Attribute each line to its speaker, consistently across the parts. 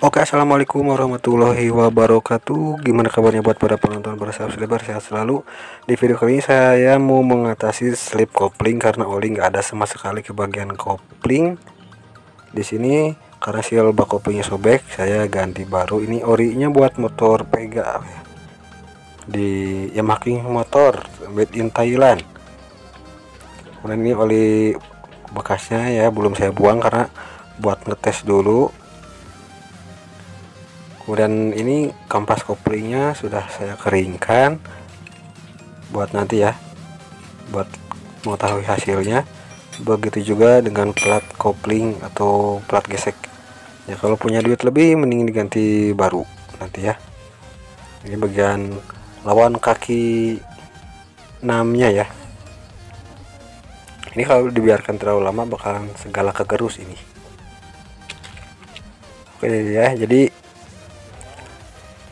Speaker 1: Oke, assalamualaikum warahmatullahi wabarakatuh. Gimana kabarnya buat para penonton, para subscriber? Sehat selalu. Di video kali ini saya mau mengatasi slip kopling karena oli nggak ada sama sekali ke bagian kopling. Di sini karena seal bak koplingnya sobek, saya ganti baru. Ini orinya buat motor Pega di Yamaha motor made in Thailand. Kemudian ini oli bekasnya ya, belum saya buang karena buat ngetes dulu. Kemudian ini kampas koplingnya sudah saya keringkan buat nanti ya, buat mengetahui hasilnya. Begitu juga dengan plat kopling atau plat gesek ya, kalau punya duit lebih mending diganti baru nanti ya. Ini bagian lawan kaki 6-nya ya, ini kalau dibiarkan terlalu lama bakalan segala kegerus ini. Oke ya, jadi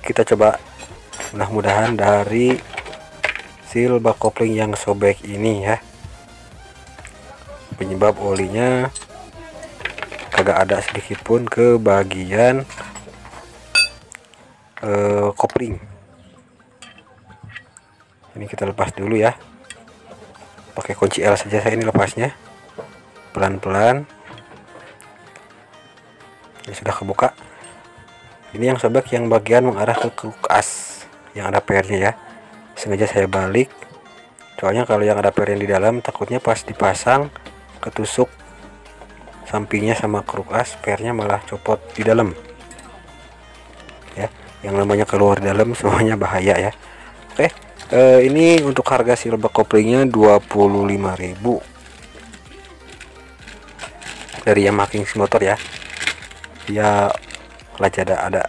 Speaker 1: kita coba, mudah-mudahan dari seal bak kopling yang sobek ini ya, penyebab olinya kagak ada sedikit pun ke bagian kopling. Ini kita lepas dulu ya, pakai kunci L saja saya ini lepasnya pelan-pelan. Ini sudah kebuka. Ini yang sobek yang bagian mengarah ke kruk as yang ada pernya ya, sengaja saya balik soalnya kalau yang ada per yang di dalam takutnya pas dipasang ketusuk sampingnya sama kruk as, pernya malah copot di dalam ya, yang namanya keluar dalam semuanya bahaya ya. Oke, ini untuk harga seal bak koplingnya 25.000 dari Yamaha motor ya, dia Lazada ada.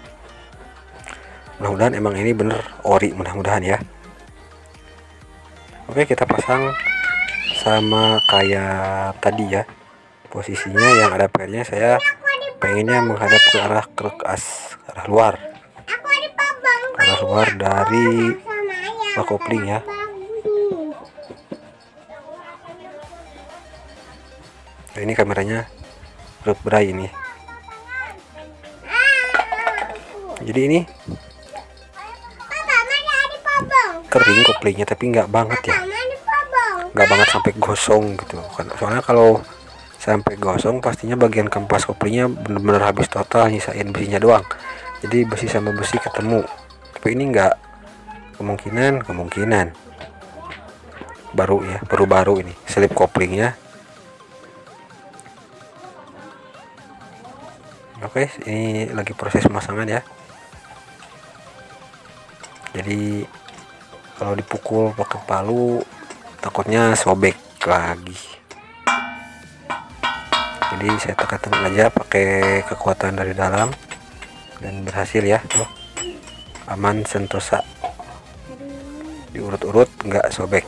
Speaker 1: Mudah-mudahan emang ini bener ori, mudah-mudahan ya. Oke, kita pasang sama kayak tadi ya, posisinya yang ada pernya saya pengennya menghadap ke arah kruk as, ke arah luar dari bak kopling ya. Nah, ini kameranya root bray ini, jadi ini kering koplingnya tapi nggak banget ya, nggak banget sampai gosong gitu kan. Soalnya kalau sampai gosong pastinya bagian kampas koplingnya bener-bener habis total, nyisain besinya doang, jadi besi sama besi ketemu. Tapi ini nggak, kemungkinan baru ya, baru ini selip koplingnya. Oke, ini lagi proses pemasangan ya, jadi kalau dipukul pakai palu takutnya sobek lagi, jadi saya tekan aja pakai kekuatan dari dalam dan berhasil ya. Tuh, aman sentosa, diurut-urut nggak sobek,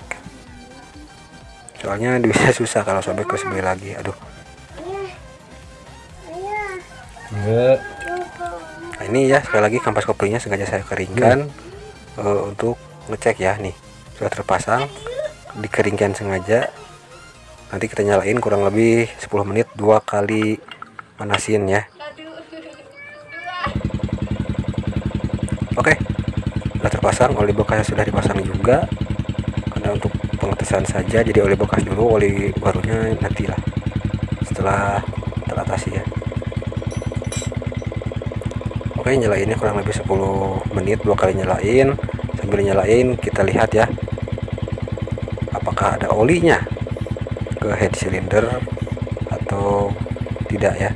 Speaker 1: soalnya bisa susah kalau sobek terus beli lagi. Aduh, nah ini ya, sekali lagi kampas koplingnya sengaja saya keringkan untuk ngecek ya. Nih sudah terpasang, dikeringkan sengaja. Nanti kita nyalain kurang lebih 10 menit 2 kali manasin ya. Oke, sudah terpasang, oli bekasnya sudah dipasang juga, karena untuk pengetesan saja, jadi oli bekas dulu, oli barunya nantilah setelah teratasi ya. Oke, nyalainnya kurang lebih 10 menit 2 kali nyalain. Sambil nyalain kita lihat ya, apakah ada olinya ke head cylinder atau tidak ya.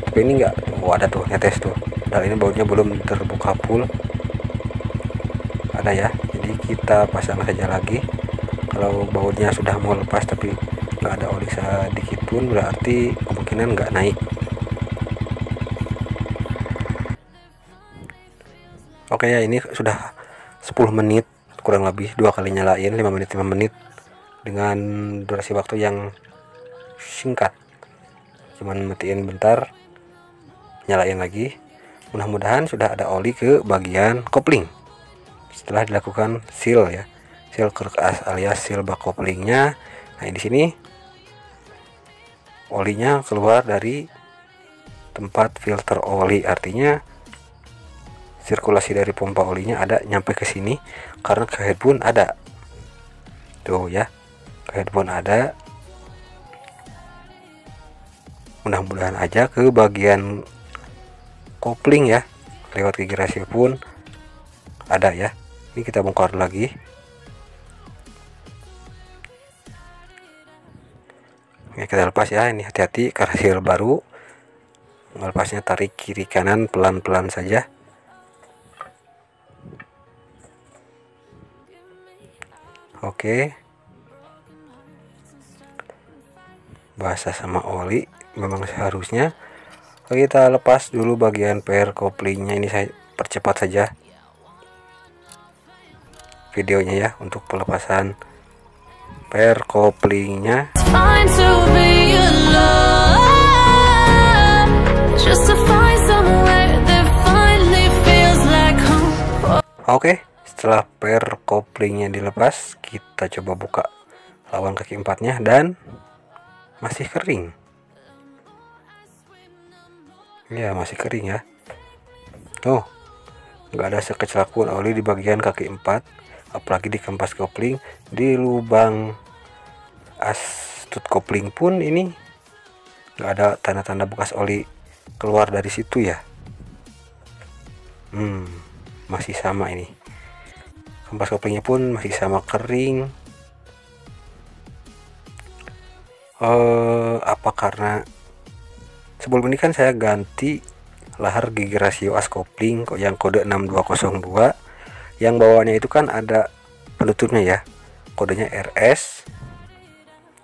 Speaker 1: Tapi ini enggak, ada tuh, netes tuh, dan ini bautnya belum terbuka full, ada ya. Jadi kita pasang saja lagi. Kalau bautnya sudah mau lepas tapi nggak ada oli sedikit pun, berarti kemungkinan nggak naik. Oke ya, ini sudah 10 menit kurang lebih 2 kali nyalain, 5 menit dengan durasi waktu yang singkat, cuman matiin bentar nyalain lagi. Mudah-mudahan sudah ada oli ke bagian kopling setelah dilakukan seal ya, seal kruk as alias seal bak koplingnya. Nah, di sini olinya keluar dari tempat filter oli, artinya sirkulasi dari pompa olinya ada nyampe ke sini, karena ke head pun ada tuh ya, ke head pun ada. Mudah-mudahan aja ke bagian kopling ya, lewat gigi rasio pun ada ya. Ini kita bongkar lagi. Oke, kita lepas ya, ini hati-hati karena seal baru. Melepasnya tarik kiri kanan pelan-pelan saja. Oke, basah sama oli memang seharusnya. Kita lepas dulu bagian pair koplingnya, ini saya percepat saja videonya ya untuk pelepasan pair koplingnya. Oke, setelah pair koplingnya dilepas, kita coba buka lawan kaki empatnya dan masih kering. Ya, masih kering ya. Tuh, nggak ada sekecil pun oli di bagian kaki empat, apalagi di kampas kopling. Di lubang astut kopling pun ini nggak ada tanda-tanda bekas oli keluar dari situ ya. Masih sama ini, kampas koplingnya pun masih sama kering. Apa karena sebelum ini kan saya ganti lahar gigi rasio as kopling kok yang kode 6202, yang bawahnya itu kan ada penutupnya ya, kodenya RS.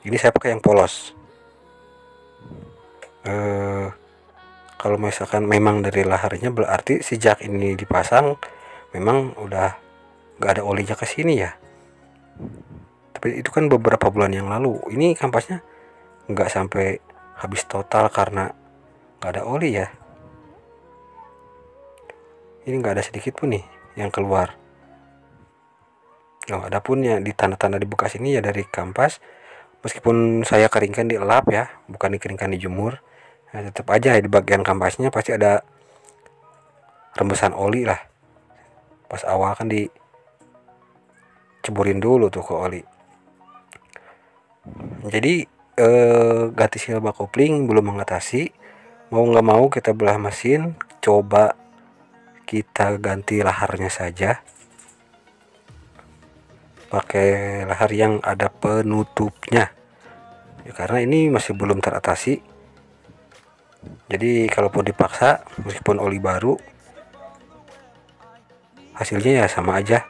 Speaker 1: Ini saya pakai yang polos. Kalau misalkan memang dari laharnya, berarti sejak ini dipasang memang udah nggak ada olinya ke sini ya. Tapi itu kan beberapa bulan yang lalu. Ini kampasnya nggak sampai habis total karena nggak ada oli ya. Ini nggak ada sedikit pun nih yang keluar. Oh, ada pun ya di tanda-tanda di bekas ini ya dari kampas. Meskipun saya keringkan di lap ya, bukan dikeringkan dijemur. Nah, tetap aja ya di bagian kampasnya pasti ada rembesan oli lah. Pas awal kan diceburin dulu tuh ke oli. Jadi ganti seal bak kopling belum mengatasi. Mau nggak mau kita belah mesin, coba kita ganti laharnya saja. Pakai lahar yang ada penutupnya. Ya, karena ini masih belum teratasi. Jadi kalaupun dipaksa, meskipun oli baru, hasilnya ya sama aja.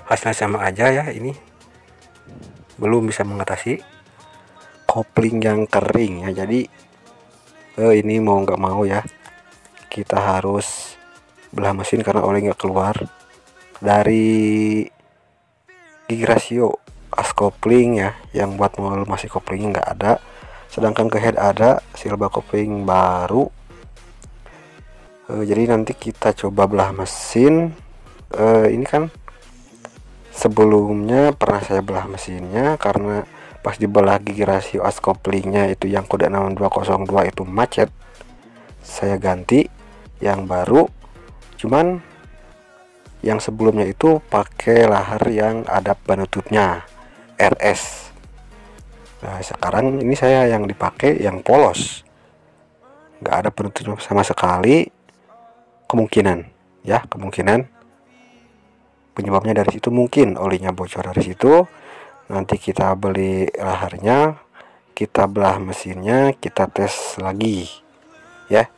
Speaker 1: Hasilnya sama aja ya, ini belum bisa mengatasi kopling yang kering ya. Jadi ini mau nggak mau ya, kita harus belah mesin karena oli nggak keluar dari gigi rasio as kopling ya, yang buat masih koplingnya nggak ada, sedangkan ke head ada seal bak kopling baru. Jadi nanti kita coba belah mesin. Ini kan sebelumnya pernah saya belah mesinnya, karena pas dibelah gigi rasio as koplingnya itu yang kode 6202 itu macet, saya ganti yang baru. Cuman yang sebelumnya itu pakai lahar yang ada penutupnya RS. Nah, sekarang ini saya yang dipakai yang polos, nggak ada penutupnya sama sekali. Kemungkinan penyebabnya dari situ, mungkin olinya bocor dari situ. Nanti kita beli laharnya, kita belah mesinnya, kita tes lagi ya.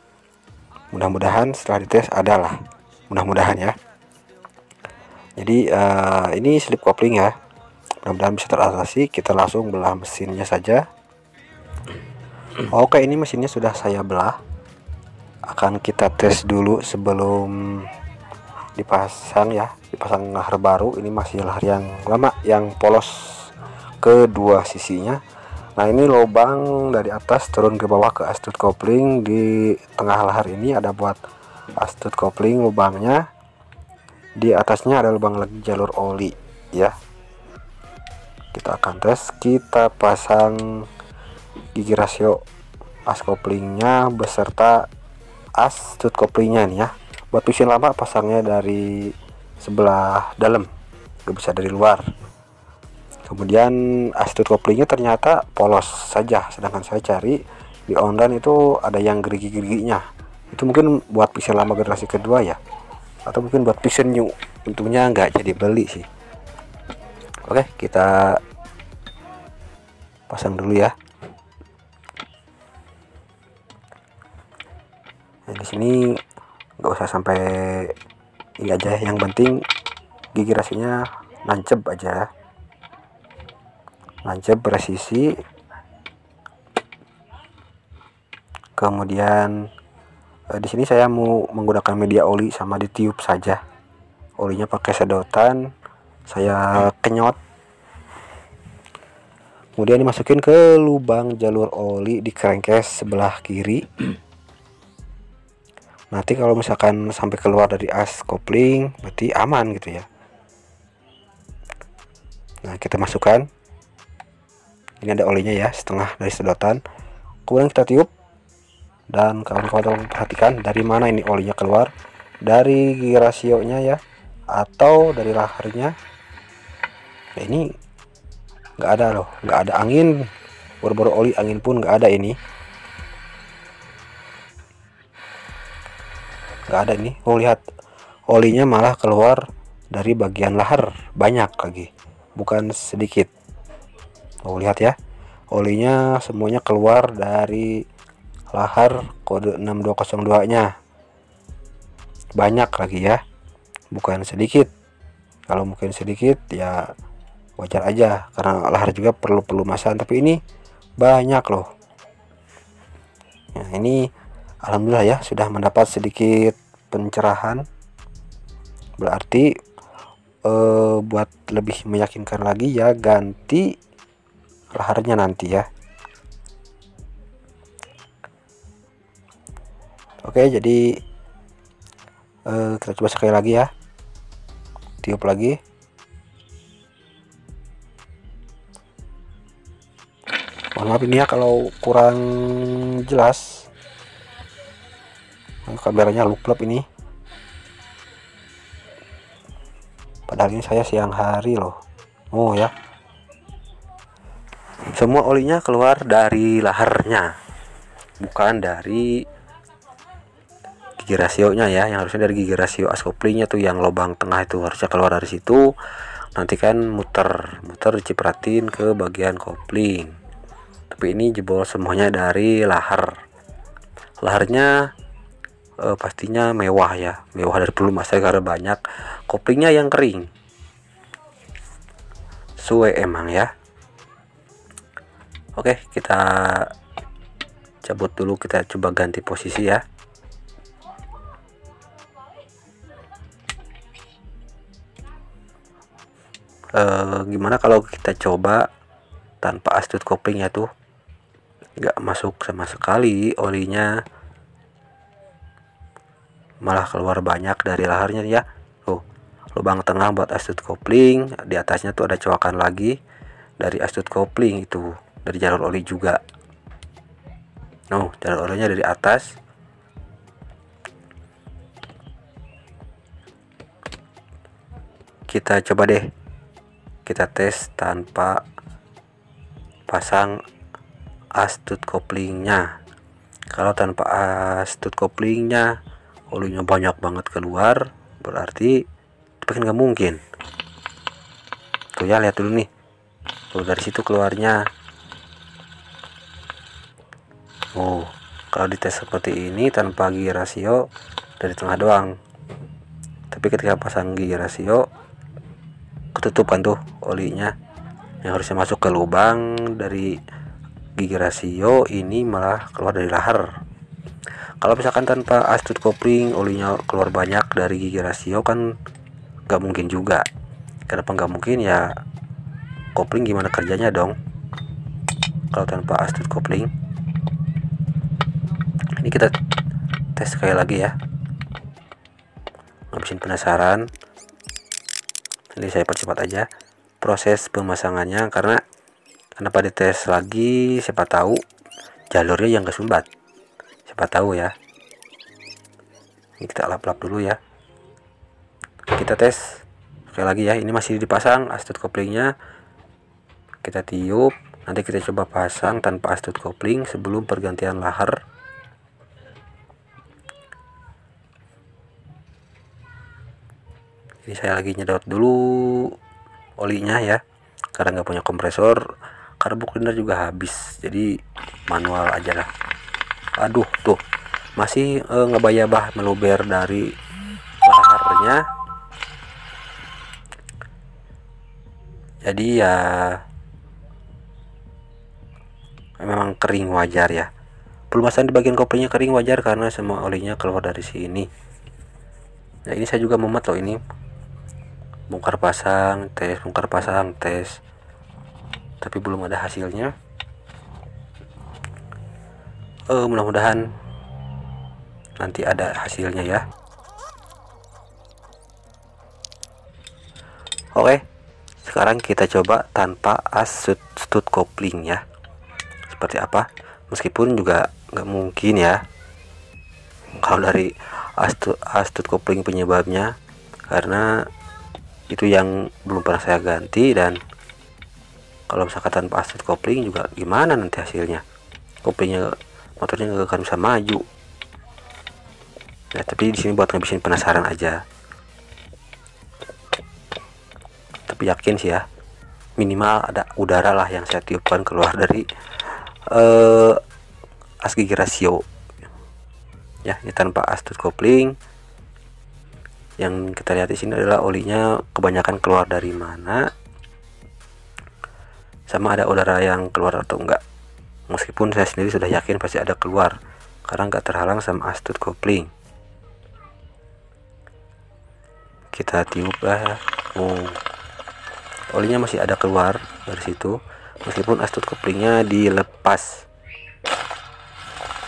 Speaker 1: Mudah-mudahan setelah dites adalah, mudah-mudahan ya. Jadi ini slip kopling ya, mudah-mudahan bisa teratasi. Kita langsung belah mesinnya saja. Oke, ini mesinnya sudah saya belah. Akan kita tes dulu sebelum dipasang ya, dipasang lahar baru. Ini masih lahar yang lama, yang polos kedua sisinya. Nah, ini lubang dari atas turun ke bawah ke astut kopling. Di tengah lahar ini ada buat astut kopling lubangnya. Di atasnya ada lubang lagi jalur oli ya. Kita akan tes, kita pasang gigi rasio as koplingnya beserta as stud koplingnya nih ya. Buat piston lama pasangnya dari sebelah dalam, nggak bisa dari luar. Kemudian as stud koplingnya ternyata polos saja, sedangkan saya cari di online itu ada yang gerigi-geriginya. Itu mungkin buat piston lama generasi kedua ya, atau mungkin buat piston new. Untungnya nggak jadi beli sih. Oke, kita pasang dulu ya. Nah, di sini nggak usah sampai ini aja, yang penting gigi rasinya nancep aja, nancep presisi. Kemudian di sini saya mau menggunakan media oli sama ditiup saja. Olinya pakai sedotan, saya kenyot. Kemudian dimasukin ke lubang jalur oli di crankcase sebelah kiri. Nanti kalau misalkan sampai keluar dari as kopling berarti aman gitu ya. Nah, kita masukkan. Ini ada olinya ya, setengah dari sedotan. Kemudian kita tiup. Dan kawan-kawan perhatikan dari mana ini olinya keluar, dari gigi rasionya ya, atau dari laharnya. Nah, ini nggak ada loh, nggak ada angin, boro-boro oli angin pun nggak ada, ini nggak ada ini. Oh, lihat, olinya malah keluar dari bagian lahar, banyak lagi, bukan sedikit. Oh, lihat ya, olinya semuanya keluar dari lahar kode 6202 nya, banyak lagi ya, bukan sedikit. Kalau mungkin sedikit ya wajar aja, karena lahar juga perlu pelumasan, tapi ini banyak loh. Nah, ini alhamdulillah ya, sudah mendapat sedikit pencerahan. Berarti buat lebih meyakinkan lagi ya, ganti laharnya nanti ya. Oke, jadi kita coba sekali lagi ya, tiup lagi. Mohon maaf ini ya kalau kurang jelas, kameranya lup-lup ini, padahal ini saya siang hari loh. Oh ya, semua olinya keluar dari laharnya, bukan dari gigi rasionya ya. Yang harusnya dari gigi rasio as koplingnya tuh, yang lubang tengah itu harusnya keluar dari situ. Nanti kan muter cipratin ke bagian kopling, tapi ini jebol semuanya dari lahar. Laharnya pastinya mewah ya, mewah dari pelumasnya karena banyak. Koplingnya yang kering, suwe emang ya. Oke, kita cabut dulu, kita coba ganti posisi ya. Gimana kalau kita coba tanpa as stud kopling ya, tuh nggak masuk sama sekali olinya, malah keluar banyak dari laharnya ya. Tuh, lubang tengah buat as stud kopling, di atasnya tuh ada coakan lagi dari as stud kopling, itu dari jalur oli juga. No, jalur olinya dari atas. Kita coba deh, kita tes tanpa pasang as stud koplingnya. Kalau tanpa as stud koplingnya olinya banyak banget keluar, berarti itu kan nggak mungkin. Tuh ya, lihat dulu nih, tuh dari situ keluarnya. Oh, kalau dites seperti ini tanpa gigi rasio dari tengah doang, tapi ketika pasang gigi rasio ketutup kan tuh olinya, yang harusnya masuk ke lubang dari gigi rasio ini malah keluar dari lahar. Kalau misalkan tanpa as stud kopling olinya keluar banyak dari gigi rasio kan nggak mungkin juga. Kenapa nggak mungkin ya, kopling gimana kerjanya dong kalau tanpa as stud kopling. Ini kita tes sekali lagi ya, ngabisin penasaran. Ini saya percepat aja proses pemasangannya, karena kenapa dites lagi, siapa tahu jalurnya yang kesumbat, siapa tahu ya. Ini kita lap-lap dulu ya. Kita tes sekali lagi ya. Ini masih dipasang astud koplingnya. Kita tiup, nanti kita coba pasang tanpa astud kopling sebelum pergantian lahar. Ini saya lagi nyedot dulu olinya ya, karena nggak punya kompresor. Karbu cleaner juga habis, jadi manual aja lah. Aduh tuh masih ngebayabah meluber dari laharnya, jadi ya memang kering wajar ya. Pelumasan di bagian koplingnya kering wajar karena semua olinya keluar dari sini. Nah ini saya juga mumet loh, ini bongkar pasang tes tapi belum ada hasilnya. Mudah-mudahan nanti ada hasilnya ya. Oke, sekarang kita coba tanpa astud kopling ya, seperti apa. Meskipun juga nggak mungkin ya kalau dari astud kopling penyebabnya, karena itu yang belum pernah saya ganti. Dan kalau misalkan tanpa astud kopling juga gimana nanti hasilnya, koplingnya motornya nggak akan bisa maju ya. Tapi di sini buat ngabisin penasaran aja, tapi yakin sih ya minimal ada udara lah yang saya tiupkan keluar dari as gigi rasio ya. Ini tanpa astud kopling. Yang kita lihat di sini adalah olinya kebanyakan keluar dari mana, sama ada udara yang keluar atau enggak. Meskipun saya sendiri sudah yakin pasti ada keluar karena enggak terhalang sama astud kopling. Kita tiup lah. Olinya masih ada keluar dari situ meskipun astud koplingnya dilepas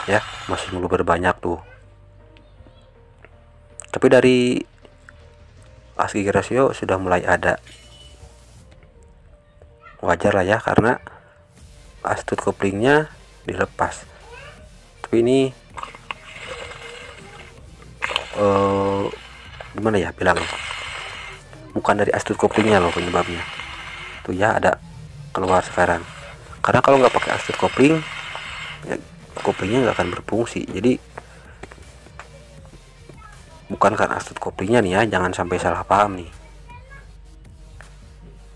Speaker 1: ya, masih meluber banyak tuh. Tapi dari as gigi rasio sudah mulai ada, wajar lah ya karena astud koplingnya dilepas. Tapi ini gimana ya bilangnya, bukan dari astud koplingnya loh penyebabnya tuh ya, ada keluar sekarang. Karena kalau nggak pakai astud kopling ya, koplingnya nggak akan berfungsi. Jadi bukan karena astud koplingnya nih ya, jangan sampai salah paham nih.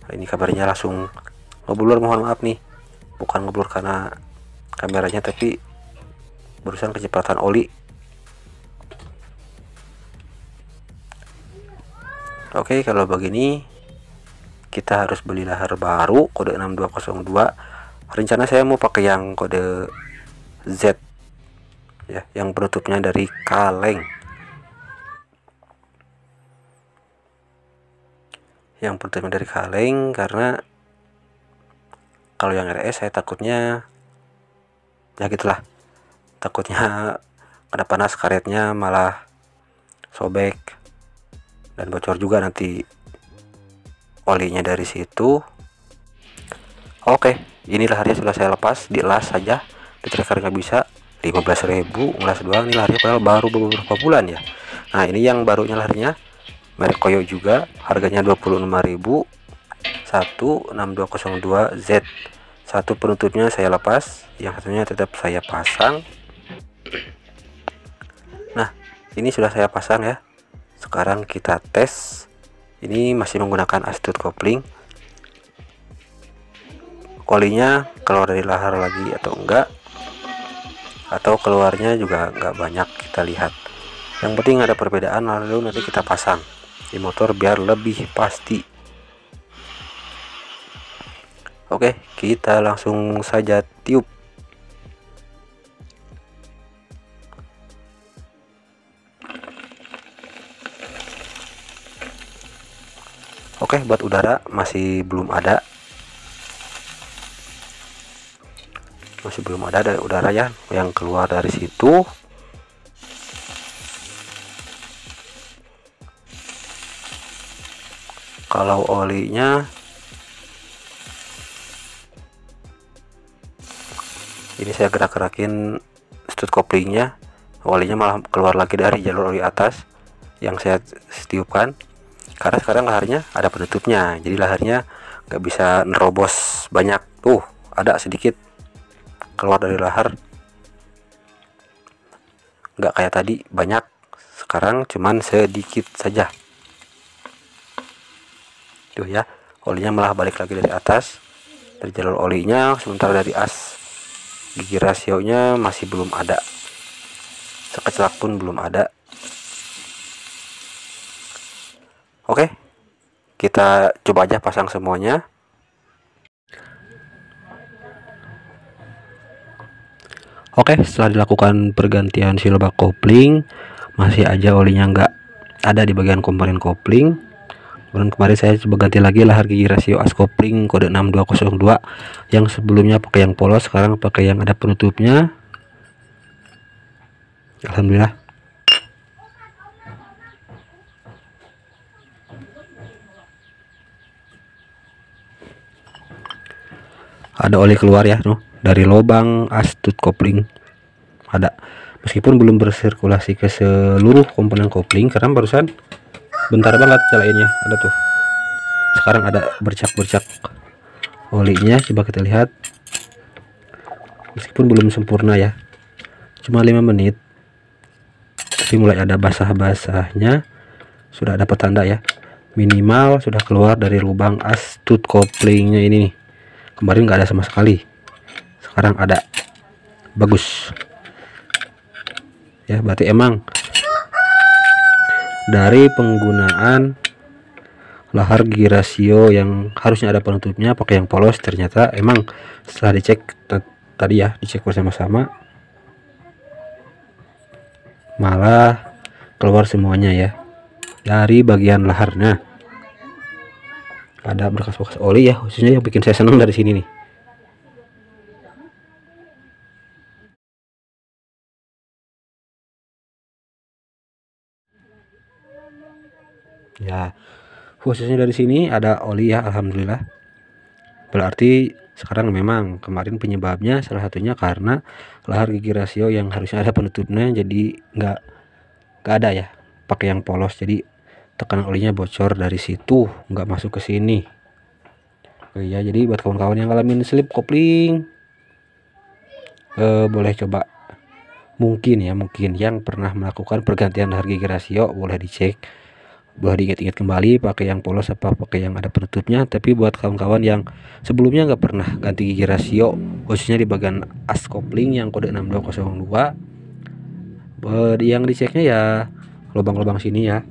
Speaker 1: Nah, ini kabarnya langsung ngeblur, mohon maaf nih, bukan ngeblur karena kameranya tapi barusan kecepatan oli. Oke, kalau begini kita harus beli lahar baru kode 6202. Rencana saya mau pakai yang kode Z ya, yang penutupnya dari kaleng. Yang penutupnya dari kaleng karena kalau yang RS saya takutnya ya gitulah, takutnya kena panas karetnya malah sobek dan bocor juga nanti olinya dari situ. Oke, ini laharnya sudah saya lepas, dilas saja, di tracker nggak bisa. 15.000 ngelas doang, ini laharnya padahal baru beberapa bulan ya. Nah ini yang barunya laharnya merek Koyo juga, harganya 25.000, 16202Z. Satu penutupnya saya lepas, yang satunya tetap saya pasang. Nah ini sudah saya pasang ya. Sekarang kita tes. Ini masih menggunakan astud kopling, olinya keluar dari lahar lagi atau enggak, atau keluarnya juga enggak banyak. Kita lihat, yang penting ada perbedaan, lalu nanti kita pasang di motor biar lebih pasti. Oke, kita langsung saja tiup. Oke, buat udara masih belum ada, dari udara ya yang keluar dari situ. Kalau olinya ini saya gerak-gerakin stud koplingnya olinya malah keluar lagi dari jalur oli atas yang saya tiupkan, karena sekarang laharnya ada penutupnya, jadi laharnya nggak bisa nerobos banyak. Tuh ada sedikit keluar dari lahar, nggak kayak tadi banyak, sekarang cuman sedikit saja. Tuh ya, olinya malah balik lagi dari atas, dari jalur olinya, sementara dari as gigi rasionya masih belum ada, sekecelak pun belum ada. Oke, kita coba aja pasang semuanya. Oke, setelah dilakukan pergantian seal bak kopling, masih aja olinya nggak ada di bagian komponen kopling. Kemudian kemarin saya coba ganti lagi lahar gigi rasio as kopling kode 6202 yang sebelumnya pakai yang polos, sekarang pakai yang ada penutupnya. Alhamdulillah. Ada oli keluar ya, tuh dari lubang as tooth kopling ada, meskipun belum bersirkulasi ke seluruh komponen kopling karena barusan bentar banget nyalainnya. Ada tuh, sekarang ada bercak-bercak olinya, coba kita lihat, meskipun belum sempurna ya, cuma 5 menit tapi mulai ada basah-basahnya, sudah ada petanda ya, minimal sudah keluar dari lubang as tooth koplingnya ini nih. Kemarin nggak ada sama sekali, sekarang ada, bagus ya. Berarti emang dari penggunaan lahar gigi rasio yang harusnya ada penutupnya pakai yang polos, ternyata emang setelah dicek tadi ya, dicek bersama-sama, malah keluar semuanya ya dari bagian laharnya. Ada bekas-bekas oli ya, khususnya yang bikin saya senang dari sini nih. Ya, khususnya dari sini ada oli ya, alhamdulillah. Berarti sekarang memang kemarin penyebabnya salah satunya karena lahar gigi rasio yang harusnya ada penutupnya jadi nggak ada ya, pakai yang polos, jadi tekanan olinya bocor dari situ, nggak masuk ke sini. Oh iya, jadi buat kawan-kawan yang ngalamin slip kopling, boleh coba, mungkin yang pernah melakukan pergantian lahar gigi rasio boleh dicek, boleh diingat-ingat kembali pakai yang polos apa pakai yang ada penutupnya. Tapi buat kawan-kawan yang sebelumnya nggak pernah ganti gigi rasio, khususnya di bagian as kopling yang kode 6202, yang diceknya ya lubang-lubang sini ya.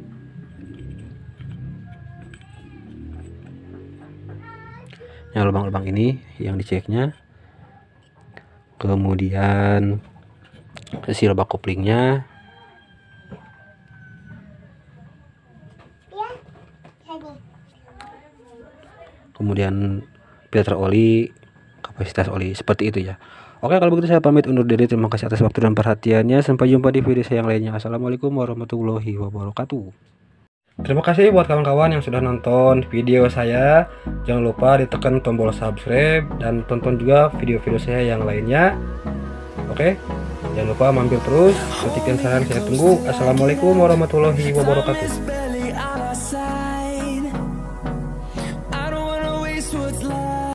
Speaker 1: Yang lubang-lubang ini yang diceknya, kemudian seal bak koplingnya, kemudian filter oli, kapasitas oli, seperti itu ya. Oke, kalau begitu saya pamit undur diri. Terima kasih atas waktu dan perhatiannya. Sampai jumpa di video saya yang lainnya. Assalamualaikum warahmatullahi wabarakatuh. Terima kasih buat kawan-kawan yang sudah nonton video saya. Jangan lupa ditekan tombol subscribe dan tonton juga video-video saya yang lainnya. Oke, jangan lupa mampir terus, kritikan saran saya tunggu. Assalamualaikum warahmatullahi wabarakatuh.